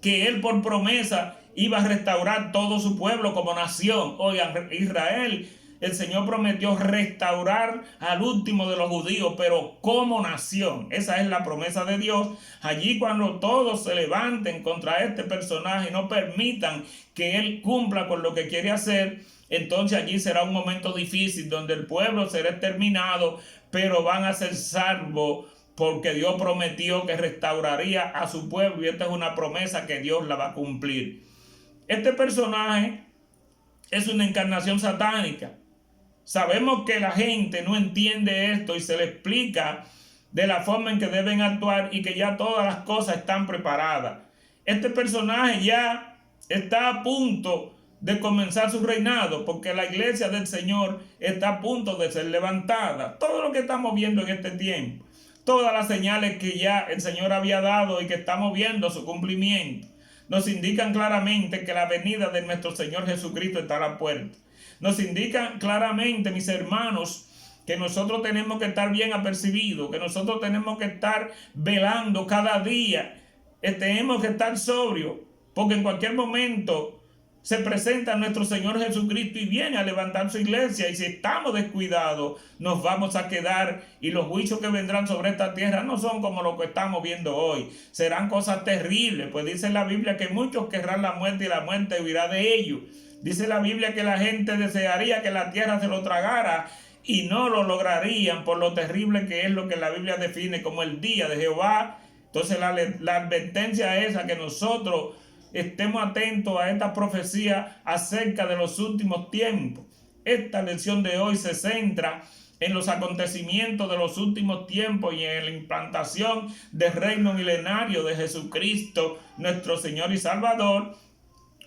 que él, por promesa, iba a restaurar todo su pueblo como nación. Oigan, Israel, el Señor prometió restaurar al último de los judíos, pero como nación. Esa es la promesa de Dios. Allí, cuando todos se levanten contra este personaje y no permitan que él cumpla con lo que quiere hacer, entonces allí será un momento difícil, donde el pueblo será exterminado, pero van a ser salvos, porque Dios prometió que restauraría a su pueblo, y esta es una promesa que Dios la va a cumplir. Este personaje es una encarnación satánica. Sabemos que la gente no entiende esto y se le explica de la forma en que deben actuar, y que ya todas las cosas están preparadas. Este personaje ya está a punto de comenzar su reinado, porque la iglesia del Señor está a punto de ser levantada. Todo lo que estamos viendo en este tiempo, todas las señales que ya el Señor había dado y que estamos viendo su cumplimiento, nos indican claramente que la venida de nuestro Señor Jesucristo está a la puerta. Nos indican claramente, mis hermanos, que nosotros tenemos que estar bien apercibidos, que nosotros tenemos que estar velando cada día, tenemos que estar sobrios, porque en cualquier momento se presenta nuestro Señor Jesucristo y viene a levantar su iglesia, y si estamos descuidados nos vamos a quedar, y los juicios que vendrán sobre esta tierra no son como lo que estamos viendo hoy, serán cosas terribles. Pues dice la Biblia que muchos querrán la muerte, y la muerte huirá de ellos. Dice la Biblia que la gente desearía que la tierra se lo tragara, y no lo lograrían, por lo terrible que es lo que la Biblia define como el día de Jehová. Entonces la advertencia es a que nosotros estemos atentos a esta profecía acerca de los últimos tiempos. Esta lección de hoy se centra en los acontecimientos de los últimos tiempos y en la implantación del reino milenario de Jesucristo, nuestro Señor y Salvador.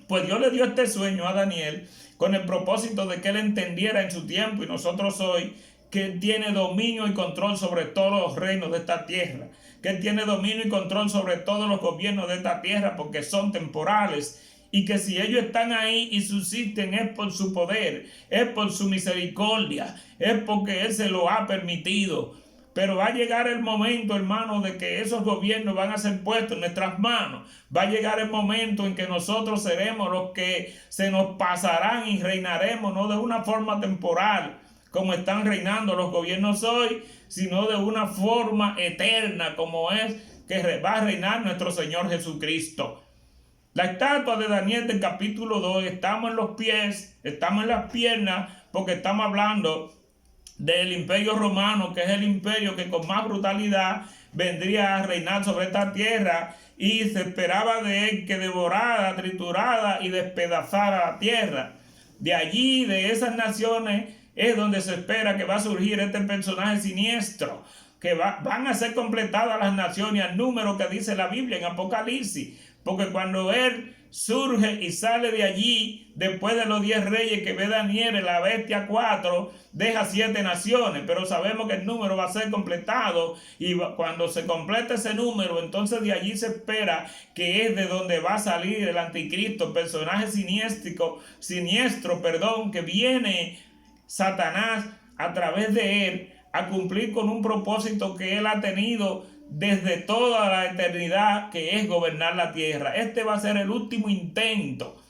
Pues Dios le dio este sueño a Daniel con el propósito de que él entendiera en su tiempo, y nosotros hoy, que él tiene dominio y control sobre todos los reinos de esta tierra, que él tiene dominio y control sobre todos los gobiernos de esta tierra, porque son temporales, y que si ellos están ahí y subsisten es por su poder, es por su misericordia, es porque él se lo ha permitido. Pero va a llegar el momento, hermano, de que esos gobiernos van a ser puestos en nuestras manos. Va a llegar el momento en que nosotros seremos los que se nos pasarán y reinaremos, no de una forma temporal, como están reinando los gobiernos hoy, sino de una forma eterna, como es que va a reinar nuestro Señor Jesucristo. La estatua de Daniel del capítulo 2, estamos en los pies, estamos en las piernas, porque estamos hablando del imperio romano, que es el imperio que con más brutalidad vendría a reinar sobre esta tierra, y se esperaba de él que devorara, triturara y despedazara la tierra. De allí, de esas naciones, es donde se espera que va a surgir este personaje siniestro, que van a ser completadas las naciones al número que dice la Biblia en Apocalipsis, porque cuando él surge y sale de allí, después de los 10 reyes que ve Daniel, en la bestia 4, deja 7 naciones, pero sabemos que el número va a ser completado, y cuando se complete ese número, entonces de allí se espera que es de donde va a salir el anticristo, personaje siniestro, que viene Satanás a través de él a cumplir con un propósito que él ha tenido desde toda la eternidad, que es gobernar la tierra. Este va a ser el último intento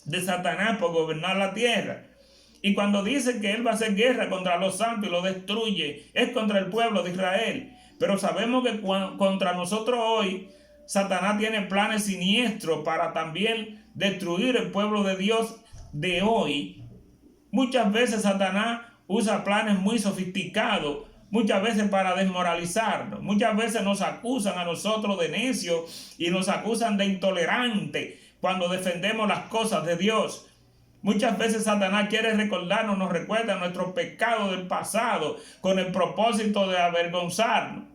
de Satanás por gobernar la tierra. Y cuando dice que él va a hacer guerra contra los santos y lo destruye, es contra el pueblo de Israel. Pero sabemos que contra nosotros hoy, Satanás tiene planes siniestros para también destruir el pueblo de Dios de hoy. Muchas veces Satanás usa planes muy sofisticados, muchas veces para desmoralizarnos. Muchas veces nos acusan a nosotros de necios y nos acusan de intolerantes cuando defendemos las cosas de Dios. Muchas veces Satanás quiere recordarnos, nos recuerda nuestros pecados del pasado con el propósito de avergonzarnos.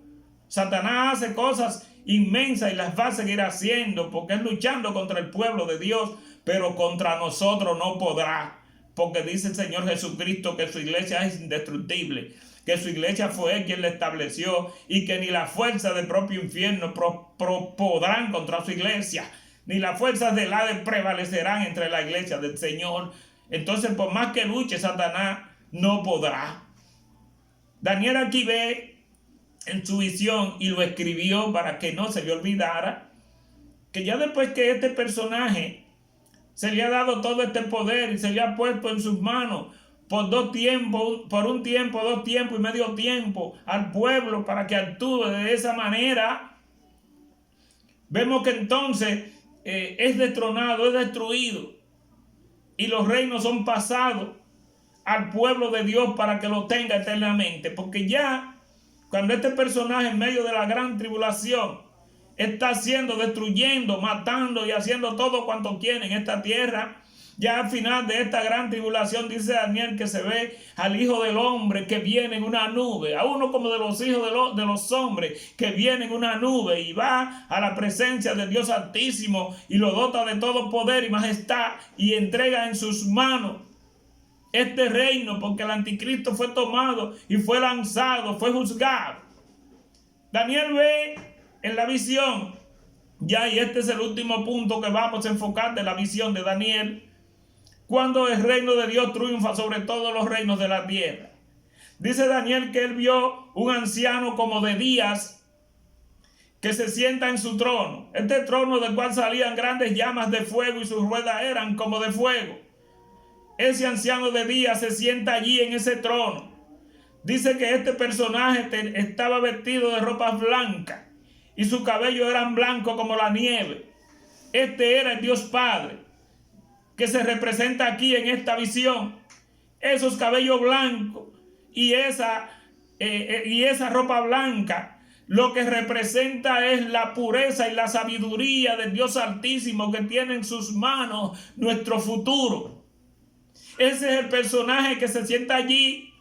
Satanás hace cosas inmensas y las va a seguir haciendo porque es luchando contra el pueblo de Dios, pero contra nosotros no podrá. Porque dice el Señor Jesucristo que su iglesia es indestructible, que su iglesia fue Él quien la estableció y que ni la fuerza del propio infierno podrán contra su iglesia, ni las fuerzas del Hades prevalecerán entre la iglesia del Señor. Entonces, por más que luche Satanás, no podrá. Daniel aquí ve en su visión, y lo escribió para que no se le olvidara, que ya después que este personaje se le ha dado todo este poder y se le ha puesto en sus manos por un tiempo, 2 tiempos y medio tiempo al pueblo para que actúe de esa manera, vemos que entonces es destronado, es destruido, y los reinos son pasados al pueblo de Dios para que lo tenga eternamente. Porque ya cuando este personaje en medio de la gran tribulación está haciendo, destruyendo, matando y haciendo todo cuanto quiere en esta tierra, ya al final de esta gran tribulación dice Daniel que se ve al Hijo del Hombre que viene en una nube, a uno como de los hijos de los hombres que viene en una nube, y va a la presencia del Dios Altísimo y lo dota de todo poder y majestad y entrega en sus manos este reino, porque el anticristo fue tomado y fue lanzado, fue juzgado. Daniel ve en la visión, ya, y este es el último punto que vamos a enfocar de la visión de Daniel, cuando el reino de Dios triunfa sobre todos los reinos de la tierra. Dice Daniel que él vio un anciano como de días que se sienta en su trono. Este trono del cual salían grandes llamas de fuego y sus ruedas eran como de fuego. Ese anciano de días se sienta allí en ese trono. Dice que este personaje estaba vestido de ropas blancas y su cabello era blanco como la nieve. Este era el Dios Padre que se representa aquí en esta visión. Esos cabellos blancos y esa ropa blanca, lo que representa es la pureza y la sabiduría del Dios Altísimo que tiene en sus manos nuestro futuro. Ese es el personaje que se sienta allí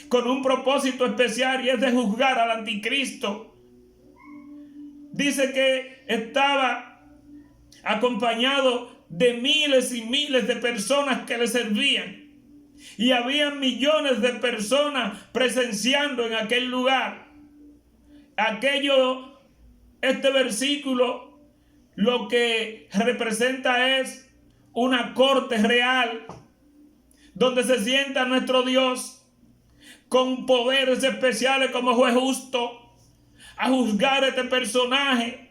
con un propósito especial, y es de juzgar al anticristo. Dice que estaba acompañado de miles y miles de personas que le servían, y había millones de personas presenciando en aquel lugar. Este versículo lo que representa es una corte real donde se sienta nuestro Dios con poderes especiales como juez justo a juzgar a este personaje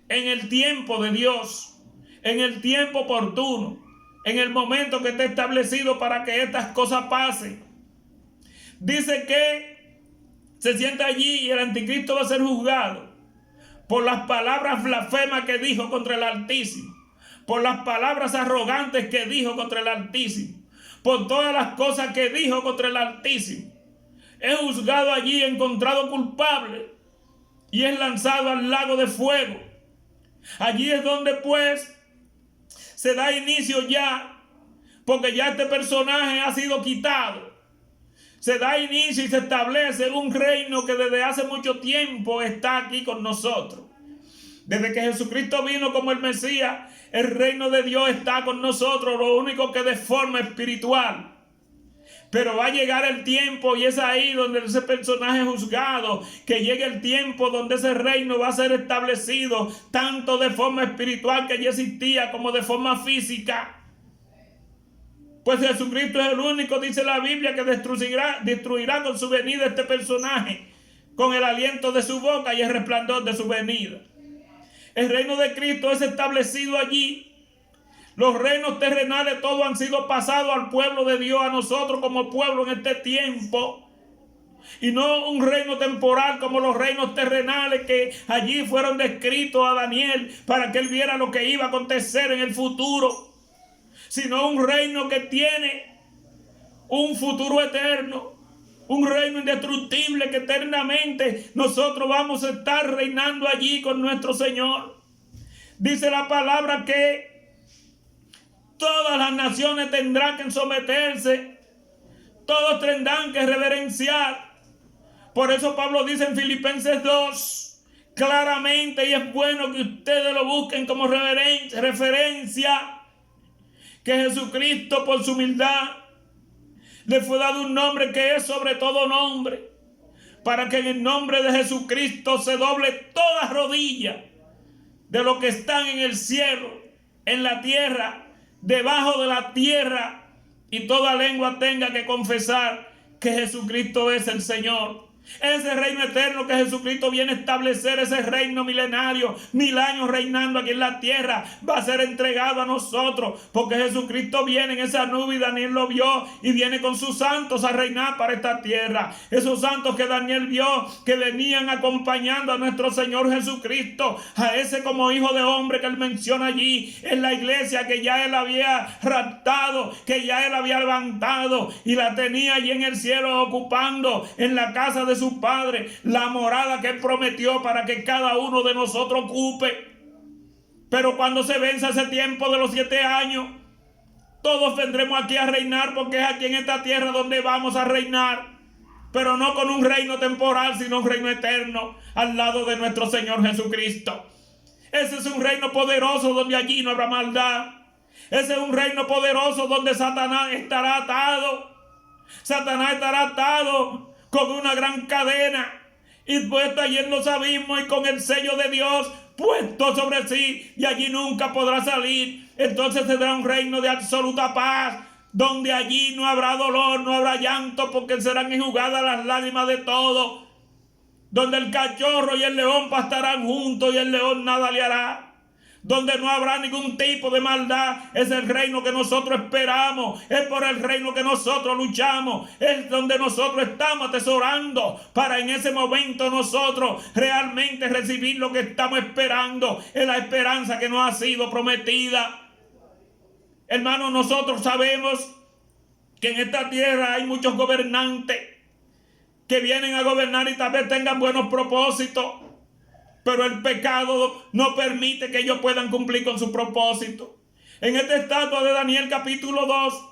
en el tiempo de Dios, en el tiempo oportuno, en el momento que esté establecido para que estas cosas pasen. Dice que se sienta allí y el anticristo va a ser juzgado por las palabras blasfemas que dijo contra el Altísimo, por las palabras arrogantes que dijo contra el Altísimo, por todas las cosas que dijo contra el Altísimo. Es juzgado allí, encontrado culpable, y es lanzado al lago de fuego. Allí es donde pues se da inicio ya porque ya este personaje ha sido quitado. Se da inicio y se establece un reino que desde hace mucho tiempo está aquí con nosotros. Desde que Jesucristo vino como el Mesías, el reino de Dios está con nosotros, lo único que de forma espiritual. Pero va a llegar el tiempo, y es ahí donde ese personaje juzgado, que llegue el tiempo donde ese reino va a ser establecido, tanto de forma espiritual que ya existía, como de forma física. Pues Jesucristo es el único, dice la Biblia, que destruirá con su venida este personaje, con el aliento de su boca y el resplandor de su venida. El reino de Cristo es establecido allí. Los reinos terrenales todos han sido pasados al pueblo de Dios, a nosotros como pueblo en este tiempo. Y no un reino temporal como los reinos terrenales que allí fueron descritos a Daniel para que él viera lo que iba a acontecer en el futuro. Sino un reino que tiene un futuro eterno. Un reino indestructible que eternamente nosotros vamos a estar reinando allí con nuestro Señor. Dice la palabra que todas las naciones tendrán que someterse. Todos tendrán que reverenciar. Por eso Pablo dice en Filipenses 2, claramente, y es bueno que ustedes lo busquen como referencia, que Jesucristo por su humildad le fue dado un nombre que es sobre todo nombre, para que en el nombre de Jesucristo se doble toda rodilla de los que están en el cielo, en la tierra, debajo de la tierra, y toda lengua tenga que confesar que Jesucristo es el Señor. Ese reino eterno que Jesucristo viene a establecer, ese reino milenario, 1000 años reinando aquí en la tierra, va a ser entregado a nosotros, porque Jesucristo viene en esa nube, y Daniel lo vio, y viene con sus santos a reinar para esta tierra. Esos santos que Daniel vio, que venían acompañando a nuestro Señor Jesucristo, a ese como hijo de hombre que él menciona allí en la iglesia, que ya él había raptado, que ya él había levantado y la tenía allí en el cielo, ocupando en la casa de su Padre la morada que él prometió para que cada uno de nosotros ocupe. Pero cuando se venza ese tiempo de los 7 años, todos vendremos aquí a reinar, porque es aquí en esta tierra donde vamos a reinar, pero no con un reino temporal, sino un reino eterno al lado de nuestro Señor Jesucristo. Ese es un reino poderoso donde allí no habrá maldad. Ese es un reino poderoso donde Satanás estará atado. Satanás estará atado con una gran cadena y puesto allí en los abismos, y con el sello de Dios puesto sobre sí, y allí nunca podrá salir. Entonces tendrá un reino de absoluta paz, donde allí no habrá dolor, no habrá llanto, porque serán enjugadas las lágrimas de todos, donde el cachorro y el león pastarán juntos y el león nada le hará, donde no habrá ningún tipo de maldad. Es el reino que nosotros esperamos, es por el reino que nosotros luchamos, es donde nosotros estamos atesorando para en ese momento nosotros realmente recibir lo que estamos esperando. Es la esperanza que nos ha sido prometida. Hermanos, nosotros sabemos que en esta tierra hay muchos gobernantes que vienen a gobernar y tal vez tengan buenos propósitos, pero el pecado no permite que ellos puedan cumplir con su propósito. En esta estatua de Daniel capítulo 2,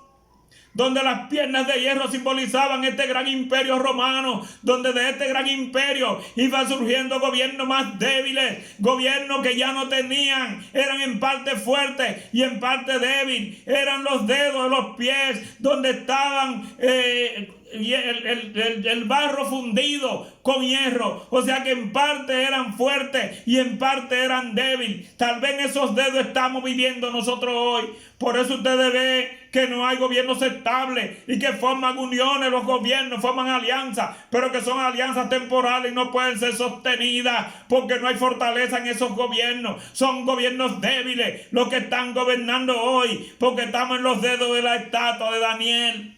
donde las piernas de hierro simbolizaban este gran imperio romano, donde de este gran imperio iban surgiendo gobiernos más débiles, gobiernos que ya no tenían, eran en parte fuertes y en parte débiles, eran los dedos de los pies, donde estaban el barro fundido con hierro, o sea que en parte eran fuertes y en parte eran débiles. Tal vez en esos dedos estamos viviendo nosotros hoy. Por eso ustedes ven que no hay gobiernos estables y que forman uniones, los gobiernos forman alianzas, pero que son alianzas temporales y no pueden ser sostenidas porque no hay fortaleza en esos gobiernos. Son gobiernos débiles los que están gobernando hoy, porque estamos en los dedos de la estatua de Daniel.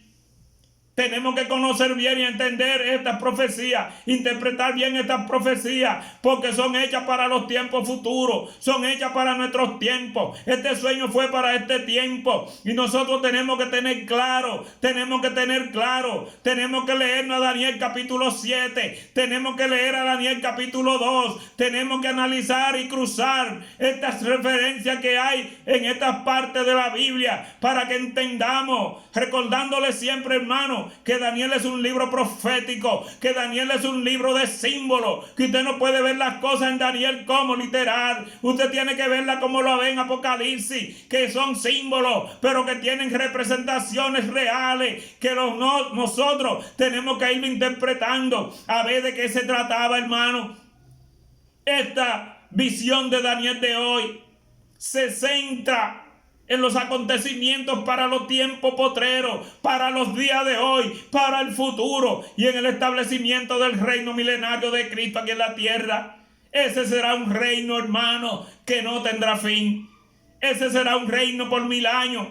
Tenemos que conocer bien y entender estas profecías, interpretar bien estas profecías, porque son hechas para los tiempos futuros, son hechas para nuestros tiempos. Este sueño fue para este tiempo y nosotros tenemos que tener claro, tenemos que leer a Daniel capítulo 7, tenemos que leer a Daniel capítulo 2, tenemos que analizar y cruzar estas referencias que hay en estas partes de la Biblia para que entendamos, recordándole siempre, hermano, que Daniel es un libro profético, que Daniel es un libro de símbolos, que usted no puede ver las cosas en Daniel como literal, usted tiene que verlas como lo ve en Apocalipsis, que son símbolos, pero que tienen representaciones reales, que nosotros tenemos que ir interpretando a ver de qué se trataba, hermano. Esta visión de Daniel de hoy se centra en los acontecimientos para los tiempos potreros, para los días de hoy, para el futuro y en el establecimiento del reino milenario de Cristo aquí en la tierra. Ese será un reino, hermano, que no tendrá fin. Ese será un reino por 1000 años.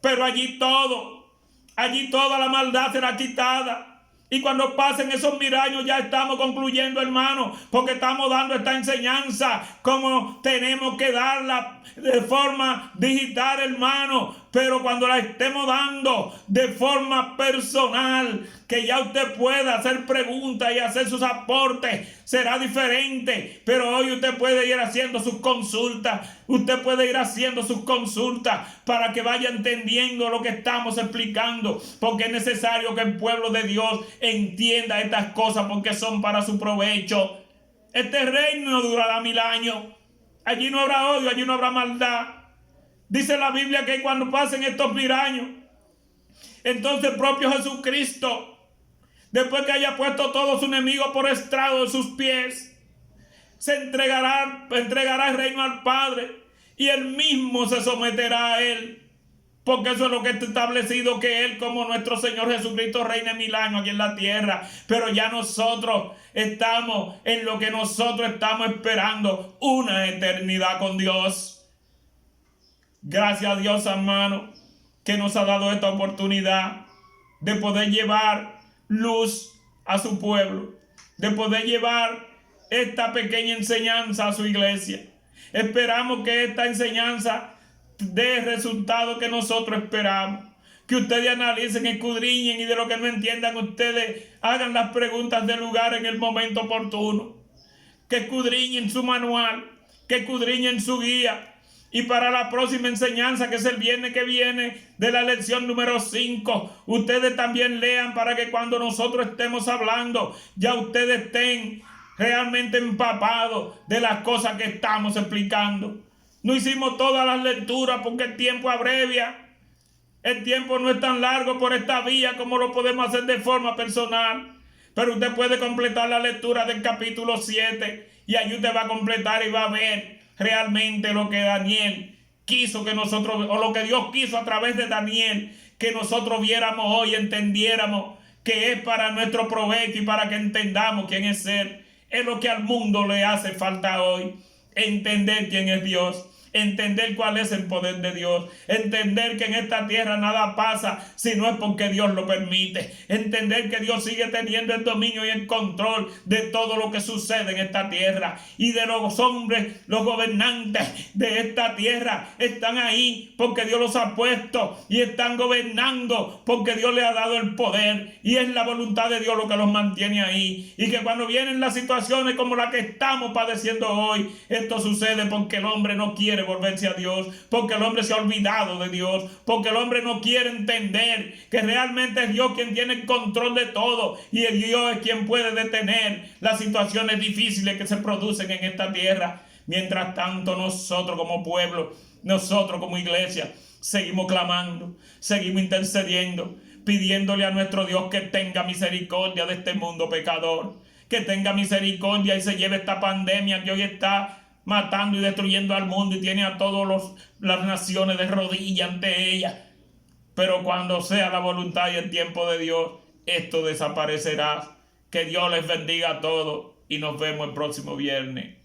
Pero allí toda la maldad será quitada. Y cuando pasen esos 1000 años ya estamos concluyendo, hermano, porque estamos dando esta enseñanza como tenemos que darla de forma digital, hermano. Pero cuando la estemos dando de forma personal, que ya usted pueda hacer preguntas y hacer sus aportes, será diferente. Pero hoy usted puede ir haciendo sus consultas. Para que vaya entendiendo lo que estamos explicando. Porque es necesario que el pueblo de Dios entienda estas cosas, porque son para su provecho. Este reino no durará 1000 años. Allí no habrá odio, allí no habrá maldad. Dice la Biblia que cuando pasen estos 1000 años, entonces el propio Jesucristo, después que haya puesto todos sus enemigos por estrado de sus pies, se entregará el reino al Padre y él mismo se someterá a él. Porque eso es lo que está establecido, que él como nuestro Señor Jesucristo reine 1000 años aquí en la tierra. Pero ya nosotros estamos en lo que nosotros estamos esperando, una eternidad con Dios. Gracias a Dios, hermano, que nos ha dado esta oportunidad de poder llevar luz a su pueblo, de poder llevar esta pequeña enseñanza a su iglesia. Esperamos que esta enseñanza dé el resultado que nosotros esperamos. Que ustedes analicen, escudriñen y de lo que no entiendan ustedes hagan las preguntas del lugar en el momento oportuno. Que escudriñen su manual, que escudriñen su guía. Y para la próxima enseñanza, que es el viernes que viene, de la lección número 5, ustedes también lean para que cuando nosotros estemos hablando, ya ustedes estén realmente empapados de las cosas que estamos explicando. No hicimos todas las lecturas porque el tiempo abrevia. El tiempo no es tan largo por esta vía como lo podemos hacer de forma personal. Pero usted puede completar la lectura del capítulo 7 y ahí usted va a completar y va a ver realmente lo que Daniel quiso que nosotros, o lo que Dios quiso a través de Daniel, que nosotros viéramos hoy, entendiéramos que es para nuestro provecho y para que entendamos quién es Él. Es lo que al mundo le hace falta hoy, entender quién es Dios. Entender cuál es el poder de Dios. Entender que en esta tierra nada pasa si no es porque Dios lo permite. Entender que Dios sigue teniendo el dominio y el control de todo lo que sucede en esta tierra. Y de los hombres, los gobernantes de esta tierra están ahí porque Dios los ha puesto y están gobernando porque Dios les ha dado el poder. Y es la voluntad de Dios lo que los mantiene ahí. Y que cuando vienen las situaciones como la que estamos padeciendo hoy, esto sucede porque el hombre no quiere volverse a Dios, porque el hombre se ha olvidado de Dios, porque el hombre no quiere entender que realmente es Dios quien tiene el control de todo y el Dios es quien puede detener las situaciones difíciles que se producen en esta tierra. Mientras tanto, nosotros como pueblo, nosotros como iglesia, seguimos clamando, seguimos intercediendo, pidiéndole a nuestro Dios que tenga misericordia de este mundo pecador, que tenga misericordia y se lleve esta pandemia que hoy está matando y destruyendo al mundo y tiene a todas las naciones de rodillas ante ella. Pero cuando sea la voluntad y el tiempo de Dios, esto desaparecerá. Que Dios les bendiga a todos y nos vemos el próximo viernes.